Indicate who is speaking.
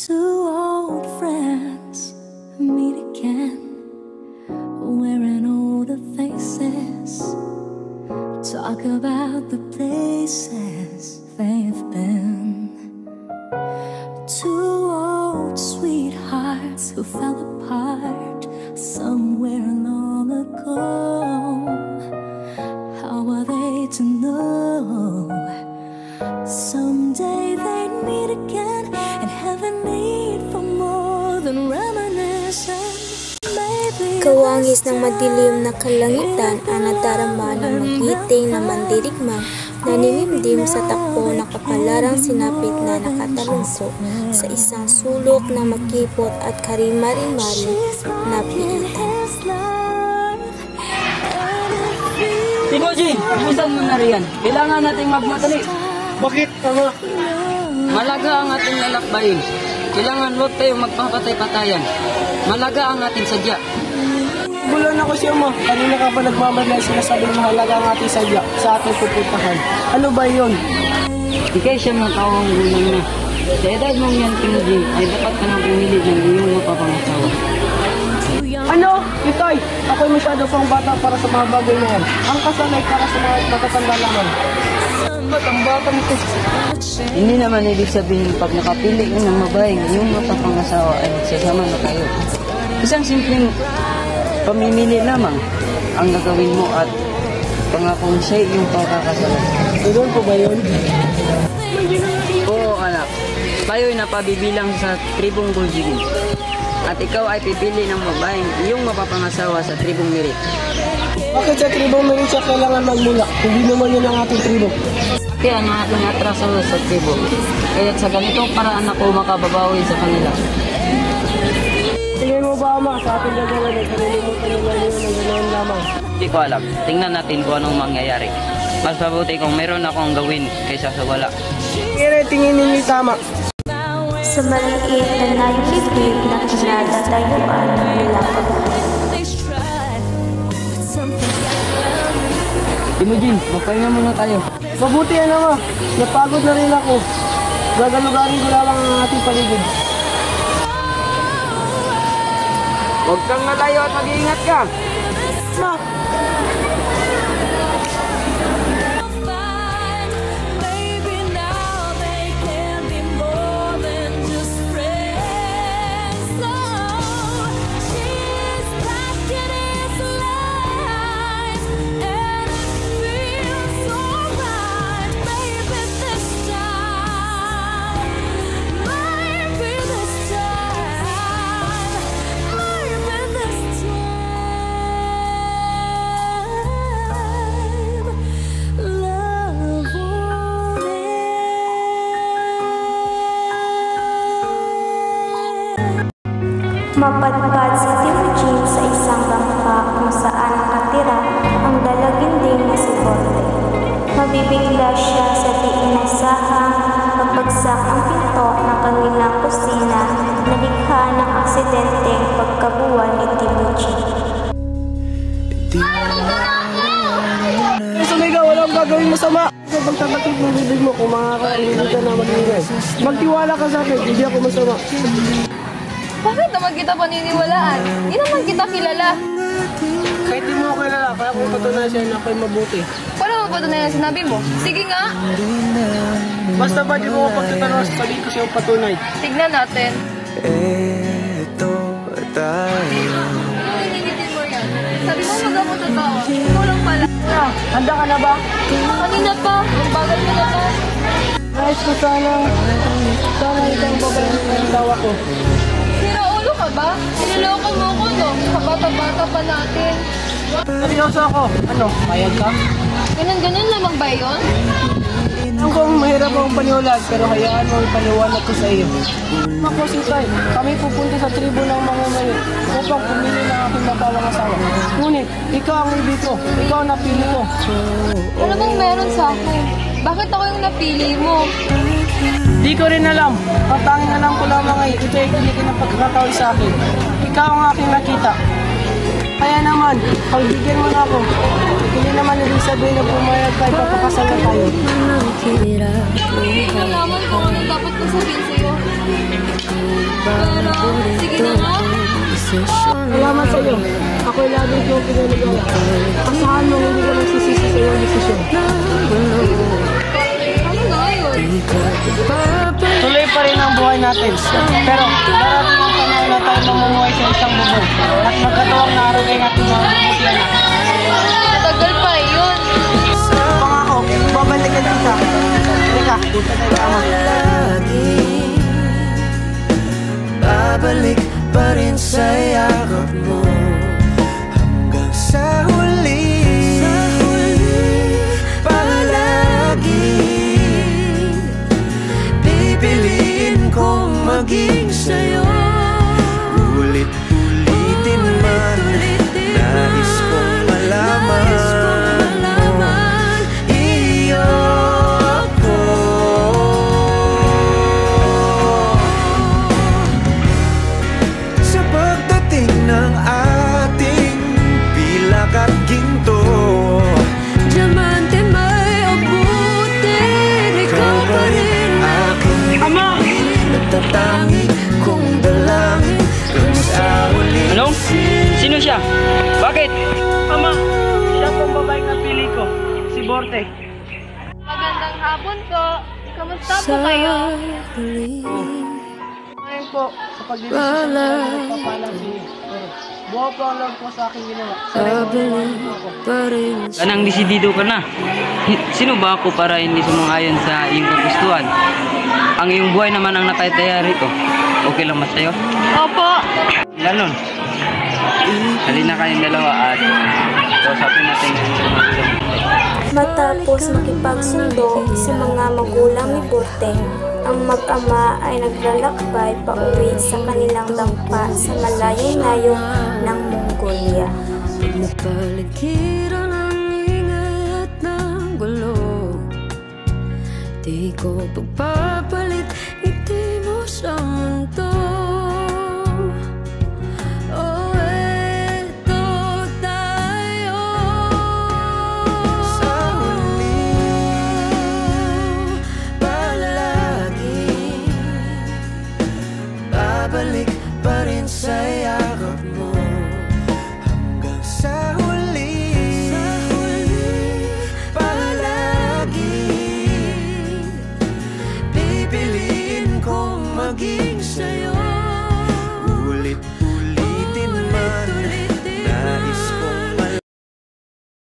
Speaker 1: Two old friends meet again, wearing older faces, talk about the places they've been. Two old sweethearts who fell apart somewhere long ago. How are they to know someday they'd meet again and have a need for more than reminiscence?
Speaker 2: Kawangis ng madilim na kalangitan ang nadarama ng magiting na mandirigmang nanimimdim sa takbo ng kapalarang sinapit na nakatalungko sa isang sulok na makipot at karimari-mari na piitan.
Speaker 3: Timojin, ibusan mo na riyan. Kailangan nating magmadali.
Speaker 4: Bakit, Ama?
Speaker 3: Malaga ang ating lalakbayin. Kailangan huwag tayong magpapatay-patayan. Malaga ang ating sadya.
Speaker 4: Bulan ako si Ama. Kanina ka pa nagmamadali sinasabing mahalaga ang ating sadya sa ating pupuntahan. Ano ba yun?
Speaker 3: Ikay siya ng tawang gulang na. Sa edad mong yan, Timojin, ay dapat ka nang pumili ng iyong mapapangasawa.
Speaker 4: Ano? Itay, ako'y masyado pang bata para sa mga bagay na yan. Ang kasal ay para sa mga matatanda lamang. Ba't ang bata nito?
Speaker 3: Hindi naman ibig sabihin pag nakapili ka ng mabayang iyong mapapangasawa ay magsasama na kayo. Isang simpleng pamimili lamang ang gagawin mo at pangakong siya iyong pagkakasalan.
Speaker 4: Doon po ba yun?
Speaker 3: Oo anak, tayo'y napabibilang sa tribong Buljigin. At ikaw ay pipili ng babaeng iyong mapapangasawa sa tribong Mirit.
Speaker 4: Bakit sa tribong Mirit siya kailangan magmula? Hindi naman yun ang ating tribo.
Speaker 3: Kaya ang ating atraso sa tribo. Kaya sa ganitong paraan ako makababawi sa kanila.
Speaker 4: Tingin mo ba, Ama, sa ating gagawin ay kanilimutan nila yun ang ganoon lamang?
Speaker 3: Hindi ko alam. Tingnan natin kung anong mangyayari. Mas mabuti kung meron akong gawin kaysa sa wala.
Speaker 4: Kaya tingin ninyo tama.
Speaker 2: Sa maliit na nailibig na kinatatayuan nila
Speaker 3: Timojin, magpahinga muna tayo.
Speaker 4: Mabuti yan, Ama. Napagod na rin ako. Gagalugarin ko lamang ang ating paligid.
Speaker 3: Huwag kang nalayo at mag-iingat ka.
Speaker 4: Ma!
Speaker 2: Mapadpad si Timojin sa isang bangka kung saan nakatira ang dalaginding na si Forte. Mabibigla siya sa di inasahang pagbagsak ang pinto ng kanilang kusina na likha ng aksidenteng pagkabuwal ni Timojin.
Speaker 4: Sumigaw, walang gagawin masama. Sa pagtatatik ng bibig mo kung makakalimutan ka na mag-ingay. Magtiwala ka sa akin, hindi ako masama.
Speaker 5: Bakit naman kita paniniwalaan? Hindi naman kita kilala.
Speaker 4: Kahit di mo ako kilala, kaya kung patunayan siya na ako'y mabuti.
Speaker 5: Paano mo patunayan sinabi mo? Sige nga.
Speaker 4: Basta ba di mo ako pagtatanong, sabihin ko siyang patunay.
Speaker 5: Tignan natin.
Speaker 6: Ito tayo.
Speaker 5: Hinihitin mo yan. Sabi mo mag-ako totoo. Ikaw lang pala.
Speaker 4: Handa ka na ba?
Speaker 5: Kanina pa. Ang bagal mo na to.
Speaker 4: Nais ko sana itong babae ng tawa ko.
Speaker 5: Sira ulo ka ba? Siniloko mo ko no? Kabata-bata pa natin.
Speaker 4: Seryoso ako. Ano, payag ka?
Speaker 5: Ganun-ganun lamang ba yun?
Speaker 4: Alam kong mahirap akong paniwalag, pero hayaan mo ipaliwanag ko sa iyo. Ako si Tay, kami pupunta sa tribo ng mga ngayon upang pumili ng aking mapawang asawa. Ngunit, ikaw ang ibig ko, ikaw ang napili ko.
Speaker 5: Ano bang meron sa akin? Bakit ako yung napili mo?
Speaker 4: Di ko rin alam. Ang tanging alam ko lamang ay ito ay binigyan ng pagkakataon sa akin. Ikaw ang aking nakita. Kaya naman, pagbigyan mo na ako. Hindi naman ibig sabihin na pumayag tayo, papakasal na tayo.
Speaker 5: Nalaman ko ano dapat ko sabihin sa'yo.
Speaker 4: mo pinanagawa. Asahan mo hindi ka magsisisi sa iyong desisyon.
Speaker 5: Ano na yun?
Speaker 4: Tuloy pa rin ang buhay natin. Pero darating ang panahon na tayo mamumuhay sa isang bubong. At magkatuwang na araw ay ating mga bubukyan na.
Speaker 5: Matagal pa yun.
Speaker 4: Pangako, babalikan kita. Halika, punta tayo kama.
Speaker 6: Babalik pa rin sa yakap mo hanggang sa huli, palagi pipiliin kong maging sa'yo. Ulit-ulitin man, nais kong malaman mo, iyo ako. Sa pagdating ng ating pilak at ginto,
Speaker 1: Diamante may abutin, ikaw pa rin
Speaker 6: aking
Speaker 4: Ama!
Speaker 6: natatangi kong dalangin kung sa huli.
Speaker 3: Ano? Sino siya? Bakit?
Speaker 4: Ama, siya pong babaeng napili ko. Si Borte.
Speaker 5: Magandang hapon po. Kamusta po kayo?
Speaker 4: Ngayon po, sa pagdidesisyon ko ay nagpapalang sa inyo. Pero buo po ang loob ko sa aking ginawa.
Speaker 3: Kanang disidido ka na. Sino ba ako para hindi sumang-ayon sa iyong kagustuhan? Ang iyong buhay naman ang nakataya rito. Okay lang ba sa'yo?
Speaker 5: Opo.
Speaker 3: Ganon. Halina kayong dalawa at kausapin natin yung
Speaker 2: Matapos makipagsundo sa mga magulang ni Borte, ang mag-ama ay naglalakbay pa uwi sa kanilang dampa sa malayong-layong ng Mongolia.
Speaker 1: Napaligiran ang ingay at ng gulo. Di ko pagpapalit, ngiti mo sa mundo.